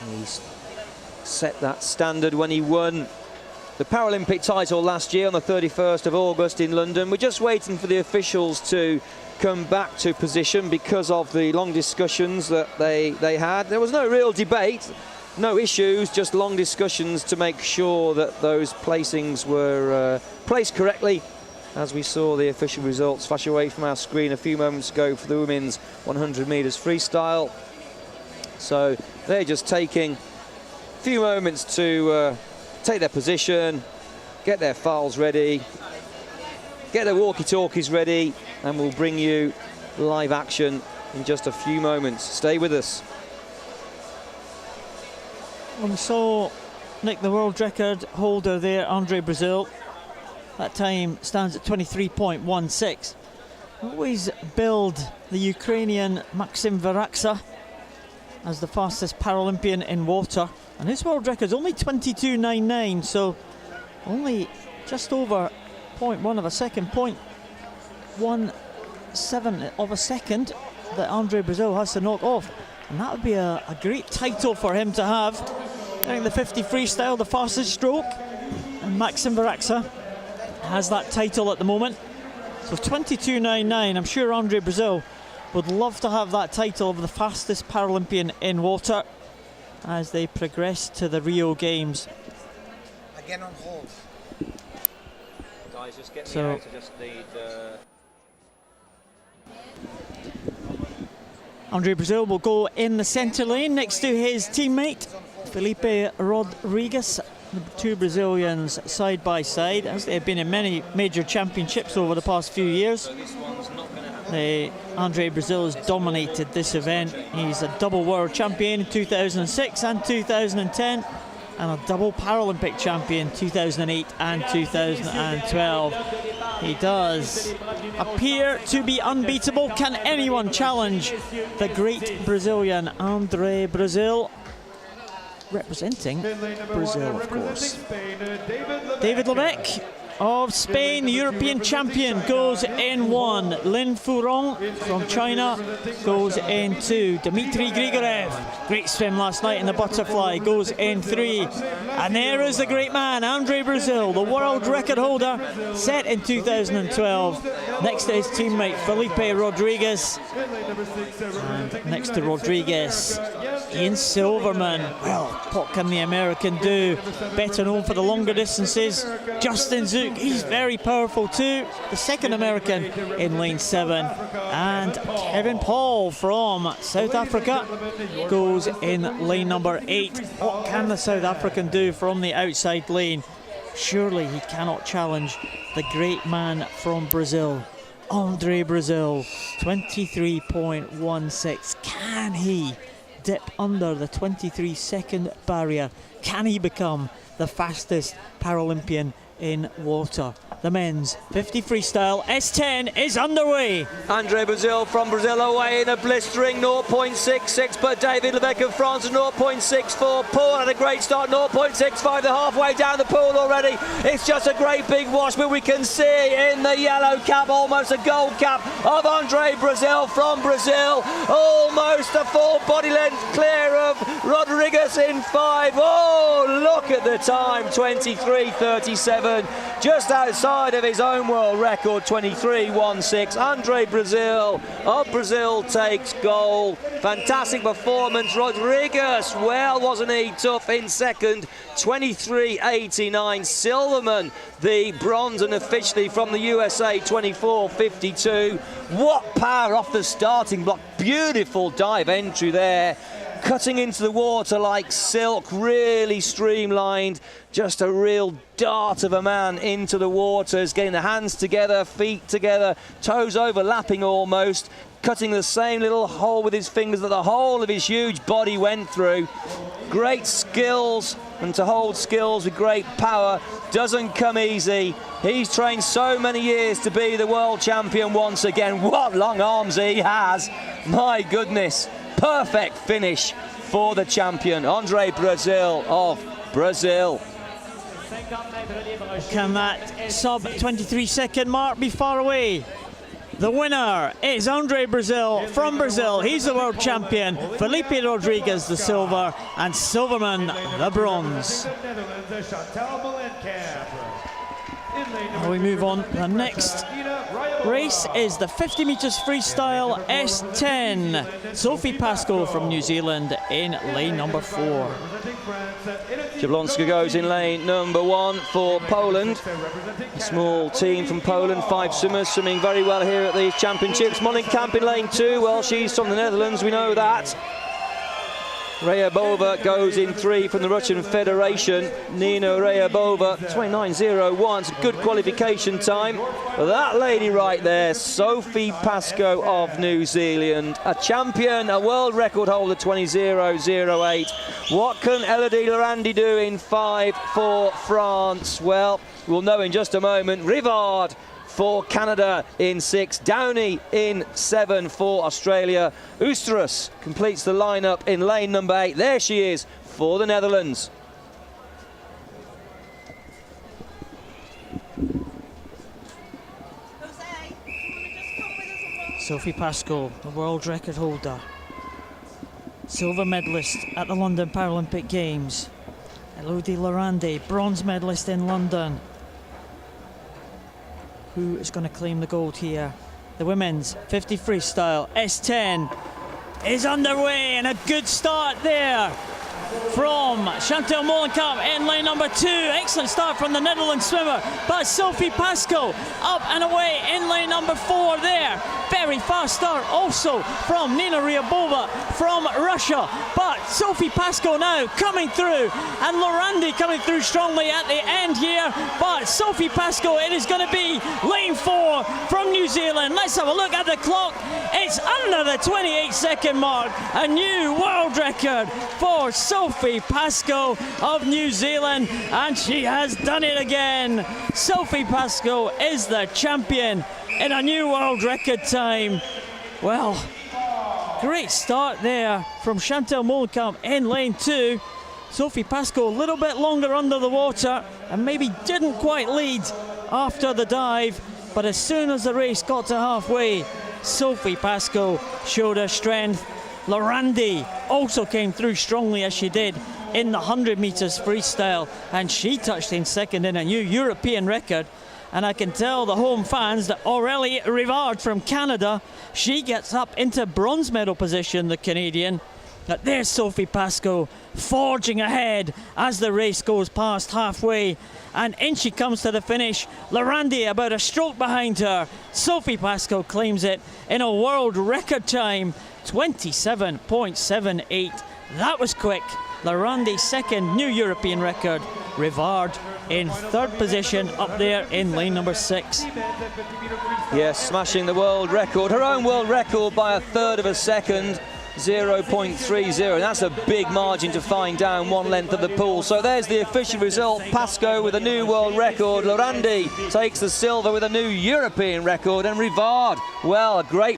He's set that standard when he won the Paralympic title last year on the 31st of August in London. We're just waiting for the officials to come back to position because of the long discussions that they had. There was no real debate, no issues, just long discussions to make sure that those placings were placed correctly, as we saw the official results flash away from our screen a few moments ago for the women's 100 metres freestyle. So they're just taking a few moments to take their position, get their files ready, get their walkie-talkies ready, and we'll bring you live action in just a few moments. Stay with us. We saw Nick, the world record holder there, Andre Brazil. That time stands at 23.16. Always billed the Ukrainian Maxim Varaksa as the fastest Paralympian in water. And his world record is only 22.99, so only just over 0.1 of a second, 0.17 of a second that Andre Brazil has to knock off. And that would be a great title for him to have. I think the 50 freestyle, the fastest stroke, and Maxim Varaksa has that title at the moment. So 22.99, I'm sure Andre Brazil would love to have that title of the fastest Paralympian in water as they progress to the Rio Games. Again on hold. Guys, just get me out. I just need... Andre Brazil will go in the centre lane next to his teammate Felipe Rodrigues. The two Brazilians side by side, as they have been in many major championships over the past few years. Andre Brazil has dominated this event. He's a double world champion in 2006 and 2010, and a double Paralympic champion 2008 and 2012. He does appear to be unbeatable. Can anyone challenge the great Brazilian Andre Brazil? Representing Brazil, of course. David Lebec of Spain, the European champion, goes in 1. Lin Furon from China goes in 2. Dmitry Grigorev, great swim last night in the butterfly, goes in 3. And there is the great man, Andre Brazil, the world record holder, set in 2012. Next to his teammate, Felipe Rodrigues. And next to Rodrigues, Ian Silverman. Well, what can the American do? Better known for the longer distances, Justin Zook. He's very powerful too. The second American in lane 7. And Kevin Paul from South Africa goes in lane number 8. What can the South African do from the outside lane? Surely he cannot challenge the great man from Brazil, Andre Brazil. 23.16. Can he dip under the 23-second barrier? Can he become the fastest Paralympian in water? The men's 50 freestyle S10 is underway. Andre Brazil from Brazil away in a blistering 0.66, but David Lebec of France is 0.64. Paul had a great start, 0.65. They're halfway down the pool already. It's just a great big wash, but we can see in the yellow cap, almost a gold cap of Andre Brazil from Brazil. Almost a full body length clear of Rodrigues in 5. Oh, look at the time, 23.37. Just outside of his own world record, 23.16. Andre Brazil of Brazil takes gold. Fantastic performance. Rodrigues, well, wasn't he tough in second, 23.89. Silverman, the bronze unofficially from the USA, 24.52. What power off the starting block. Beautiful dive entry there. Cutting into the water like silk, really streamlined. Just a real dart of a man into the waters, getting the hands together, feet together, toes overlapping almost, cutting the same little hole with his fingers that the whole of his huge body went through. Great skills, and to hold skills with great power doesn't come easy. He's trained so many years to be the world champion once again. What long arms he has, my goodness. Perfect finish for the champion, Andre Brazil of Brazil. Can that sub 23-second mark be far away? The winner is Andre Brazil from Brazil. He's the world champion. Felipe Rodriguez the silver, and Silverman the bronze. Now we move on. The next race is the 50 metres freestyle S10. Sophie Pascoe from New Zealand in lane number 4. Jablonska goes in lane number 1 for Poland. A small team from Poland, 5 swimmers swimming very well here at these championships. Monnikamp in lane 2, well, she's from the Netherlands, we know that. Rayabova goes in 3 from the Russian Federation. Nina Rayabova, 29.01, it's a good qualification time. That lady right there, Sophie Pascoe of New Zealand, a champion, a world record holder, 20.008. What can Elodie Lorandi do in 5 for France? Well, we'll know in just a moment. Rivard for Canada in 6, Downey in 7 for Australia. Oosterus completes the lineup in lane number 8. There she is for the Netherlands. Sophie Pascoe, the world record holder. Silver medalist at the London Paralympic Games. Elodie Lorandi, bronze medalist in London. Who is going to claim the gold here? The women's 50 freestyle S10 is underway, and a good start there from Chantal Molenkamp in lane number 2. Excellent start from the Netherlands swimmer, but Sophie Pascoe up and away in lane number 4 there. Very fast start also from Nina Ryabova from Russia, but Sophie Pascoe now coming through, and Lorandi coming through strongly at the end here, but Sophie Pascoe, it is going to be lane 4 from New Zealand. Let's have a look at the clock. It's under the 28-second mark, a new world record for Sophie Pascoe of New Zealand, and she has done it again. Sophie Pascoe is the champion in a new world record time. Well, great start there from Chantal Molenkamp in lane 2. Sophie Pascoe a little bit longer under the water and maybe didn't quite lead after the dive, but as soon as the race got to halfway, Sophie Pascoe showed her strength. Lorandi also came through strongly as she did in the 100 metres freestyle, and she touched in second in a new European record. And I can tell the home fans that Aurelie Rivard from Canada, she gets up into bronze medal position, the Canadian. But there's Sophie Pascoe forging ahead as the race goes past halfway, and in she comes to the finish. Lorandi about a stroke behind her. Sophie Pascoe claims it in a world record time, 27.78. That was quick. Lorandi second, new European record. Rivard in 3rd position up there in lane number 6. Yes, smashing the world record, her own world record by 1/3 of a second. 0.30, and that's a big margin to find down one length of the pool. So there's the official result. Pascoe with a new world record. Lorandi takes the silver with a new European record, and Rivard, well, a great